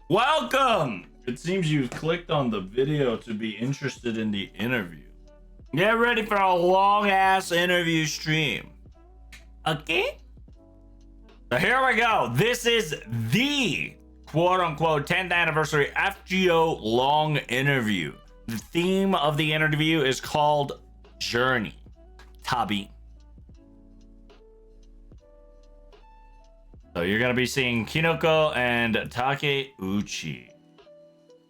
Welcome! It seems you've clicked on the video to be interested in the interview. Get ready for a long ass interview stream. Okay? So here we go. This is the quote unquote 10th anniversary FGO long interview. The theme of the interview is called Journey. Tabi. So you're going to be seeing Kinoko and Takeuchi.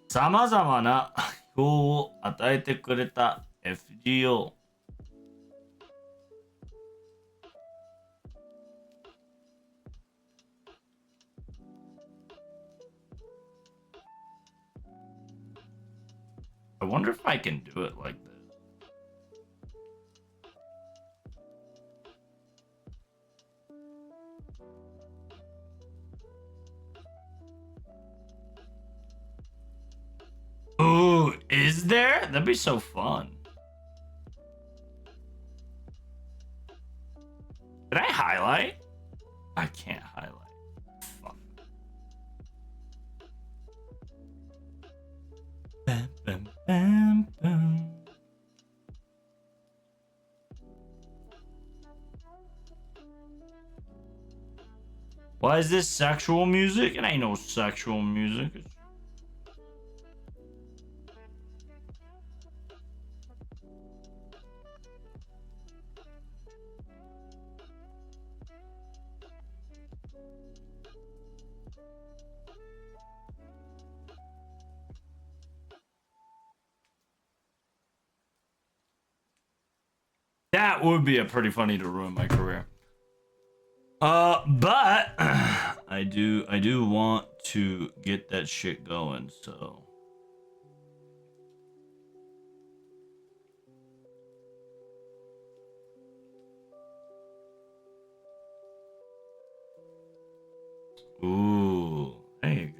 様々な表を与えてくれた FGO。I wonder if I can do it like this. Ooh, is there? That'd be so fun. Did I highlight? I can't highlight. Fuck. Bam, bam, bam, bam. Why is this sexual music? It ain't no sexual music. That would be a pretty funny to ruin my career. But I do want to get that shit going, so. Ooh, there you go.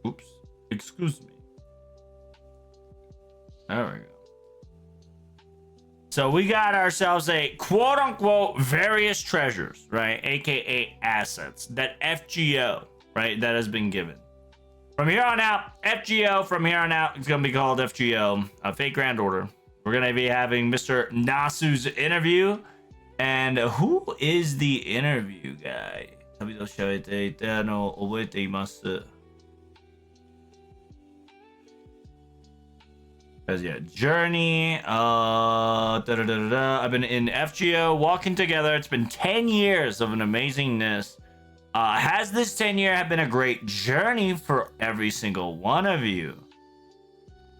Oops, excuse me. There we go. So we got ourselves a quote unquote various treasures, right? AKA assets that FGO, right? That has been given. From here on out, FGO, from here on out, it's going to be called FGO, Fate Grand Order. We're going to be having Mr. Nasu's interview. And who is the interview guy? 旅と喋っていたのを覚えています。Because yeah, Journey, I've been in FGO walking together. It's been 10 years of an amazingness. Has this 10 year have been a great journey for every single one of you?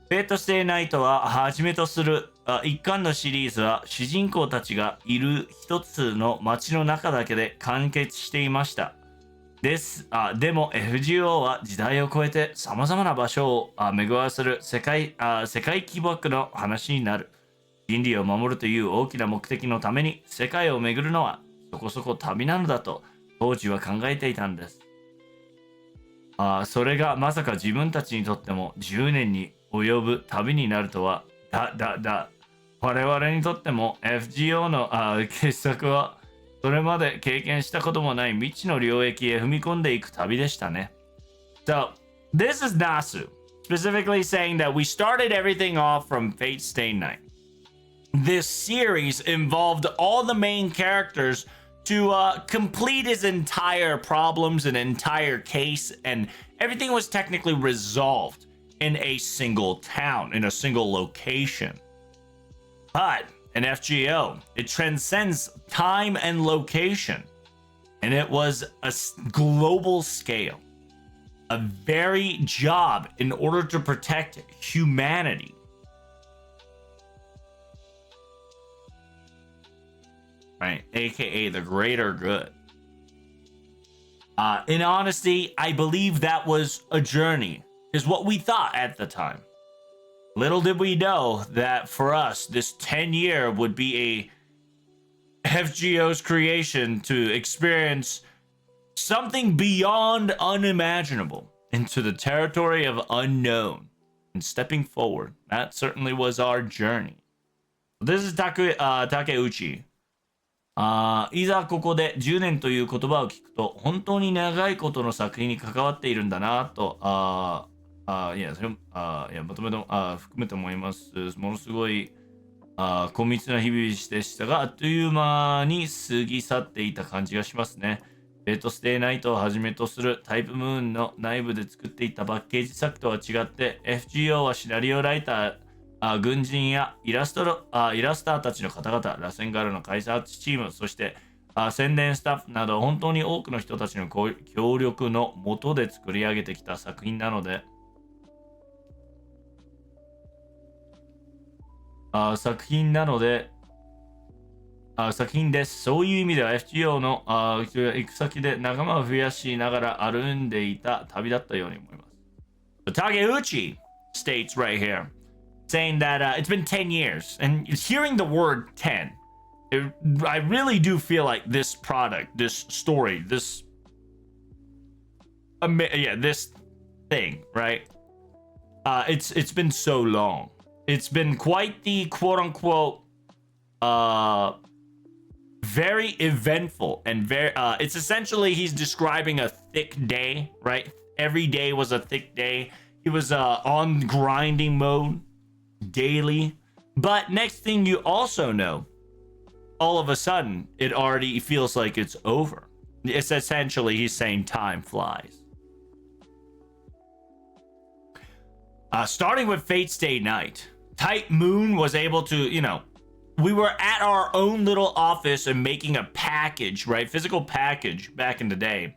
Fate Stay Night ははじめとする一貫のシリーズは主人公たちがいる一つの街の中だけで完結していました。でも FGO は時代を超えて様々な場所を巡らせる世界規模の話になる。人類を守るという大きな目的のために世界を巡るのはそこそこ旅なのだと当時は考えていたんです。それがまさか自分たちにとっても10年に及ぶ旅になるとは。我々にとっても FGO の傑作はそれまで経験したこともない未知の領域へ踏み込んでいく旅でしたね。So, this is Nasu, specifically saying that we started everything off from Fate Stay Night. This series involved all the main characters to complete his entire problems, an entire case, and everything was technically resolved in a single town, in a single location. But in FGO, it transcends time and location, and it was a global scale, a very job in order to protect humanity. Right, aka the greater good. In honesty, I believe that was a journey, is what we thought at the time. Little did we know that for us, this 10-year would be a FGO's creation to experience something beyond unimaginable into the territory of unknown and stepping forward. That certainly was our journey. This is Takeuchi. いざここで10年という言葉を聞くと本当に長いことの作品に関わっているんだなといやまとめと含めて思います。ものすごい濃密な日々でしたがあっという間に過ぎ去っていた感じがしますね。ステイナイトをはじめとするタイプムーンの内部で作っていたパッケージ作とは違って FGO はシナリオライター軍人やイラスターたちの方々、螺旋ガルの開発チーム、そして宣伝スタッフなど本当に多くの人たちの協力のもとで作り上げてきた作品なので、作品です。そういう意味では FGO の行く先で仲間を増やしながら歩んでいた旅だったように思います。Takeuchi states right here, saying that it's been 10 years, and hearing the word 10, I really do feel like this product, this story, this thing, right? It's been so long. It's been quite the quote unquote very eventful and very it's essentially he's describing a thick day, right? Every day was a thick day. He was on grinding mode daily, but next thing you also know, all of a sudden it already feels like it's over. It's essentially he's saying time flies. Starting with Fate Stay Night, Type Moon was able to, we were at our own little office and making a package, right? Physical package back in the day.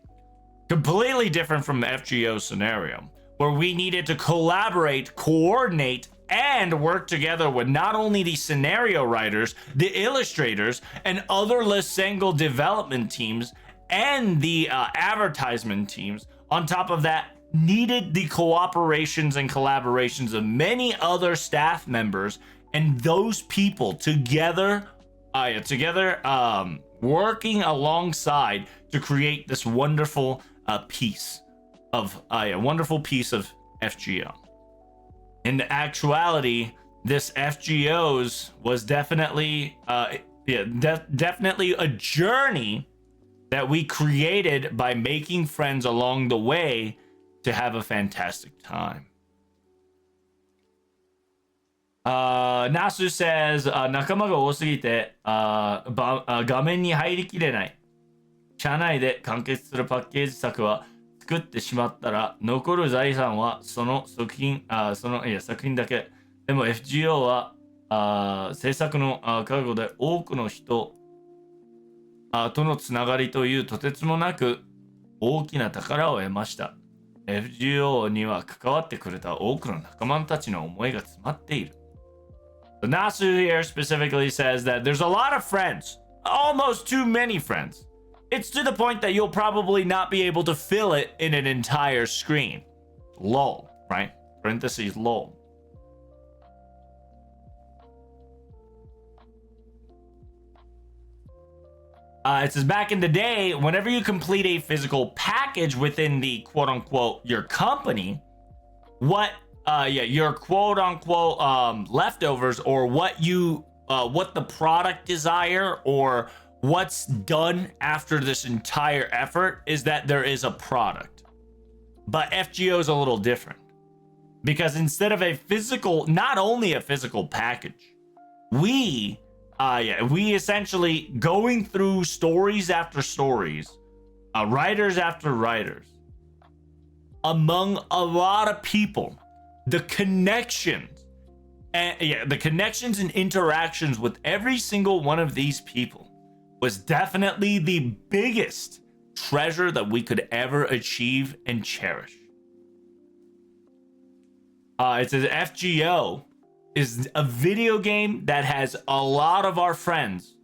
Completely different from the FGO scenario, where we needed to collaborate, coordinate, and work together with not only the scenario writers, the illustrators, and other Lesengo development teams, and the advertisement teams. On top of that, needed the cooperations and collaborations of many other staff members, and those people together working alongside to create this wonderful piece of FGO. In actuality, this FGO's was definitely definitely a journey that we created by making friends along the way to have a fantastic time. Nasu says 仲間が多すぎて画面に入りきれない。社内で完結するパッケージ作は作ってしまったら残る財産はその作品だけ。でも FGO は制作の覚悟で多くの人とのつながりというとてつもなく大きな宝を得ました。FGO には関わってくれた多くの仲間たちの思いが詰まっている。Nasu here specifically says that there's a lot of friends, almost too many friends. It's to the point that you'll probably not be able to fill it in an entire screen. Lol, right? Parentheses, lol. It says back in the day, whenever you complete a physical package within the quote unquote your company, your quote unquote leftovers, or what the product desire, or what's done after this entire effort is that there is a product. But FGO is a little different because instead of not only a physical package, we essentially going through stories after stories, writers after writers, among a lot of people, the connections and interactions with every single one of these people was definitely the biggest treasure that we could ever achieve and cherish. It says FGO is a video game that has a lot of our friends.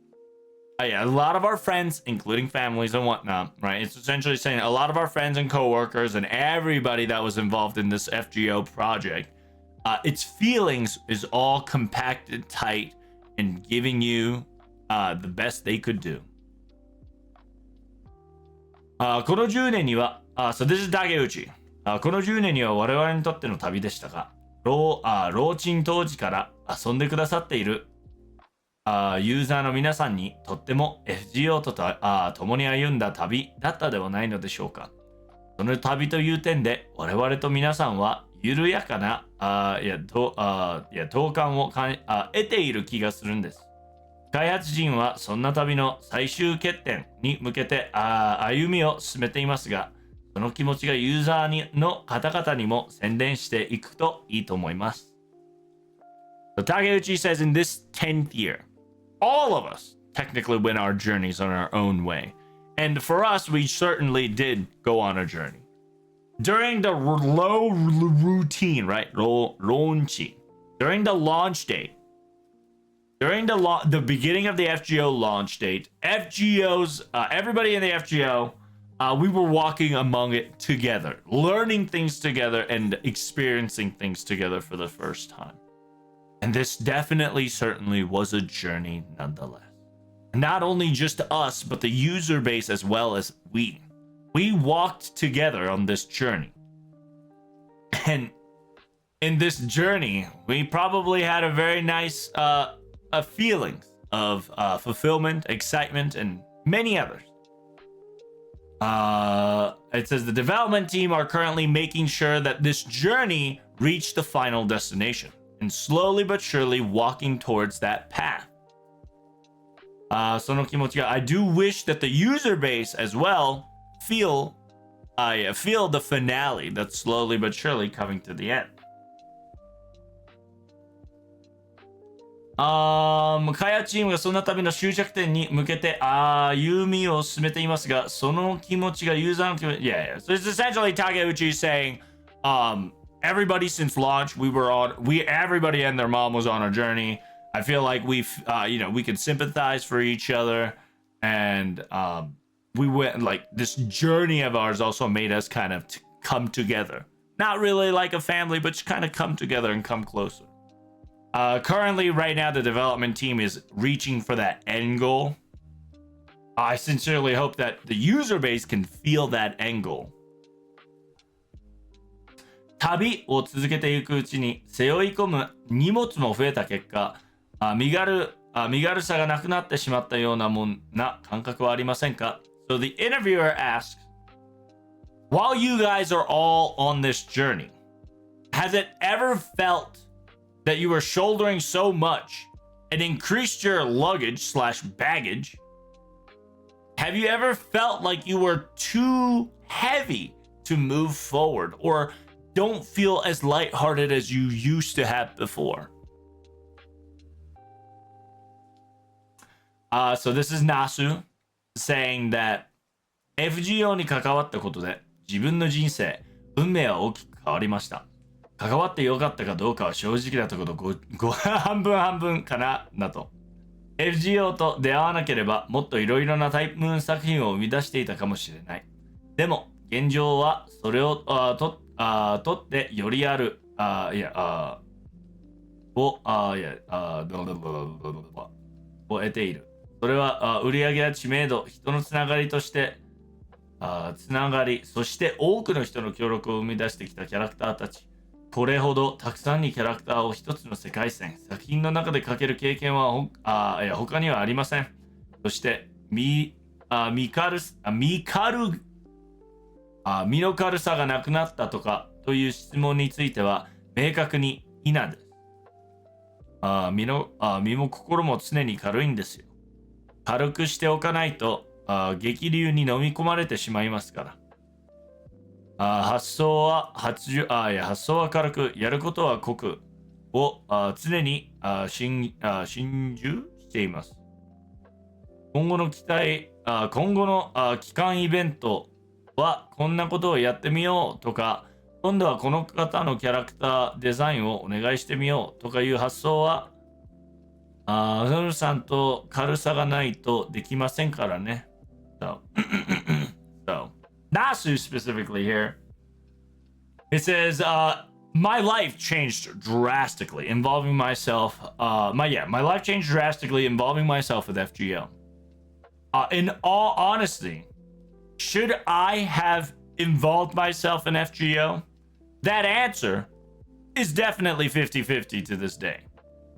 A lot of our friends, including families and whatnot, right? It's essentially saying a lot of our friends and coworkers and everybody that was involved in this FGO project, its feelings is all compacted tight and giving you the best they could do. この10年には、so this is Takeuchi. この10年には我々にとっての旅でしたが、老人当時から遊んでくださっているユーザーの皆さんにとっても FGO と共に歩んだ旅だったではないのでしょうか。その旅という点で我々と皆さんは緩やかな同感を得ている気がするんです。開発陣はそんな旅の最終決点に向けて歩みを進めていますが、その気持ちがユーザーの方々にも宣伝していくといいと思います。So Takeuchi says in this 10th year, all of us technically went our journeys on our own way. And for us, we certainly did go on a journey. During the low routine, right? Launch. During the launch date, during the beginning of the FGO launch date, everybody in the FGO, we were walking among it together, learning things together and experiencing things together for the first time. And this definitely, certainly was a journey nonetheless. Not only just us, but the user base as well as we. We walked together on this journey. And in this journey, we probably had a very nice feelings of fulfillment, excitement, and many others. It says the development team are currently making sure that this journey reach the final destination and slowly but surely walking towards that path. その気持ちが I do wish that the user base as well feel the finale that's slowly but surely coming to the end. 開発チームがそんな旅の終着点に向けて歩みを進めていますが、その気持ちがユーザーの気持ち yeah. So it's essentially Takeuchi saying everybody since launch everybody and their mom was on a journey. I feel like we could sympathize for each other, and we went like this journey of ours also made us kind of come together. Not really like a family, but just kind of come together and come closer. Currently, right now, the development team is reaching for that end goal. I sincerely hope that the user base can feel that end goal. 旅を続けていくうちに背負い込む荷物も増えた結果、身軽さがなくなってしまったような感覚はありませんか? So the interviewer asks, while you guys are all on this journey, has it ever felt that you were shouldering so much and increased your luggage/baggage? Have you ever felt like you were too heavy to move forward or don't feel as lighthearted as you used to have before? So this is Nasu saying that FGO に関わったことで自分の人生、運命は大きく変わりました。関わってよかったかどうかは正直なところ半分かなと。FGO と出会わなければもっといろいろなタイプムーン作品を生み出していたかもしれない。でも現状はそれを取ってよりあるを得ている。それは売上や知名度、人のつながりとしてつながり、そして多くの人の協力を生み出してきたキャラクターたち。これほどたくさんにキャラクターを一つの世界線、作品の中で描ける経験は他にはありません。そして身の軽さがなくなったとかという質問については明確に否です。身も心も常に軽いんですよ。軽くしておかないと激流に飲み込まれてしまいますから。発想は軽く、やることは濃くを常に心中しています。今後の期間イベントはこんなことをやってみようとか、今度はこの方のキャラクターデザインをお願いしてみようとかいう発想はソルさんと軽さがないとできませんからね。So, Nasu specifically here, it says, my life changed drastically involving myself. My life changed drastically involving myself with FGO. In all honesty, Should I have involved myself in FGO? That answer is definitely 50-50 to this day.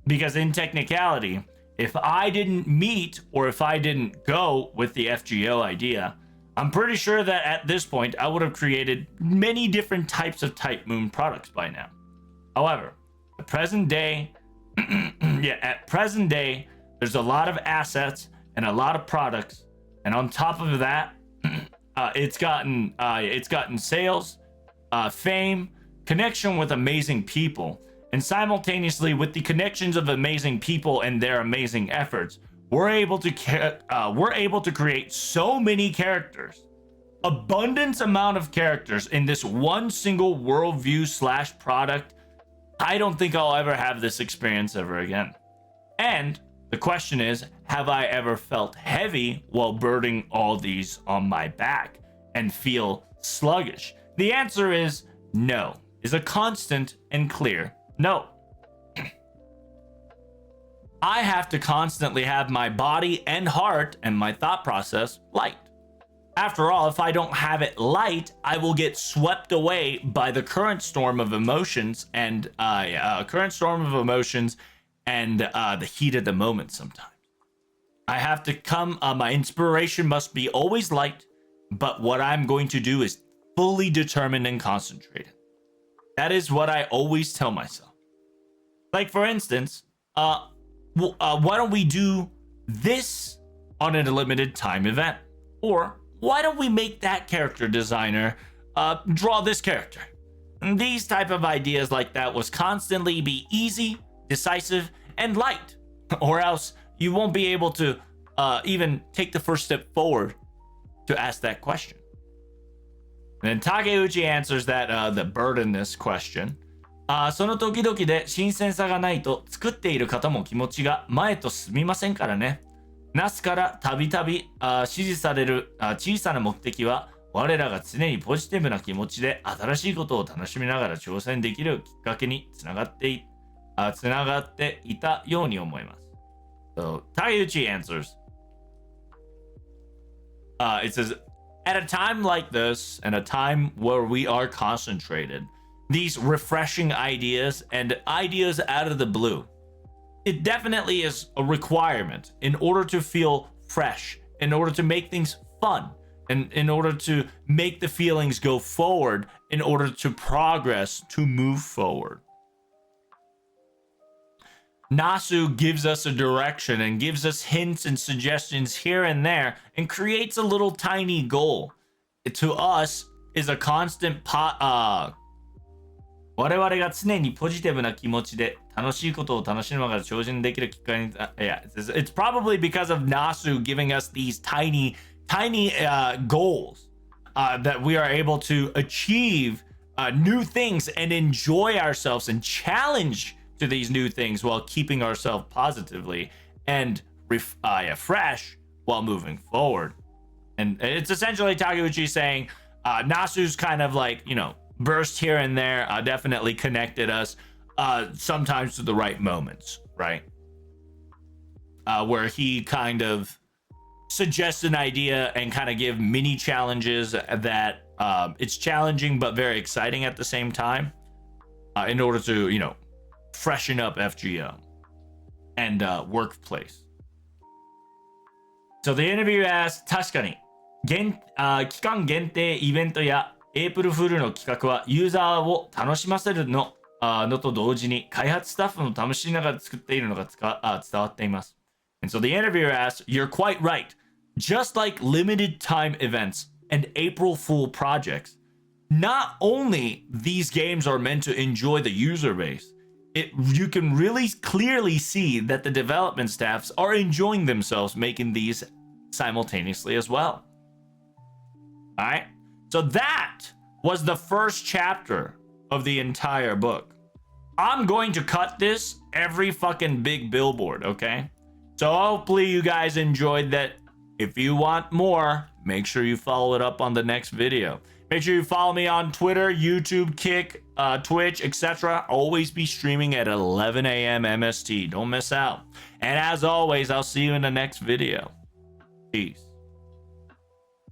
Because in technicality, if I didn't meet or if I didn't go with the FGO idea, I'm pretty sure that at this point I would have created many different types of Type Moon products by now. However, at present day, there's a lot of assets and a lot of products, and on top of that, it's gotten sales, fame, connection with amazing people, and simultaneously with the connections of amazing people and their amazing efforts, we're able to create so many characters, abundance amount of characters in this one single worldview / product. I don't think I'll ever have this experience ever again. And the question is, have I ever felt heavy while burning all these on my back and feel sluggish? The answer is no. Is a constant and clear no. I have to constantly have my body and heart and my thought process light. After all, if I don't have it light, I will get swept away by the current storm of emotions and the heat of the moment sometimes. I have to my inspiration must be always light, but what I'm going to do is fully determined and concentrated. That is what I always tell myself. Like, for instance, why don't we do this on a limited time event? Or why don't we make that character designer draw this character? And these type of ideas like that was constantly be easy, decisive, and light. Or else you won't be able to even take the first step forward to ask that question. And then Takeuchi answers that the burden-ness question. その時々で新鮮さがないと作っている方も気持ちが前と進みませんからね。ナスからたびたび指示される小さな目的は我らが常にポジティブな気持ちで新しいことを楽しみながら挑戦できるきっかけにつながっていたように思います。So Takeuchi answers. It says, at a time like this, and a time where we are concentrated, these refreshing ideas and ideas out of the blue, it definitely is a requirement in order to feel fresh, in order to make things fun, and in order to make the feelings go forward, in order to progress, to move forward. Nasu gives us a direction and gives us hints and suggestions here and there and creates a little tiny goal. To us, is a constant我々が常にポジティブな気持ちで楽しいことを楽しみながら挑戦できる機会に yeah, it's probably because of Nasu giving us these tiny goals that we are able to achieve new things and enjoy ourselves and challenge to these new things while keeping ourselves positively and fresh while moving forward. And it's essentially Takeuchi saying Nasu's kind of like, you know, burst here and there definitely connected us sometimes to the right moments, right? Where he kind of suggests an idea and kind of give mini challenges that it's challenging but very exciting at the same time in order to, you know, freshen up FGO and workplace. So the interviewer asked, 確かに期間限定イベントやエイプルフールの企画はユーザーを楽しませるのと同時に開発スタッフの試しながら作っているのが伝わっています。And so the interviewer asked, you're quite right. Just like limited time events and April Fool projects, not only these games are meant to enjoy the user base, you can really clearly see that the development staffs are enjoying themselves making these simultaneously as well. All right? So that was the first chapter of the entire book. I'm going to cut this every fucking big billboard, okay? So hopefully you guys enjoyed that. If you want more, make sure you follow it up on the next video. Make sure you follow me on Twitter, YouTube, Kick, Twitch, etc. Always be streaming at 11 a.m. MST. Don't miss out. And as always, I'll see you in the next video. Peace.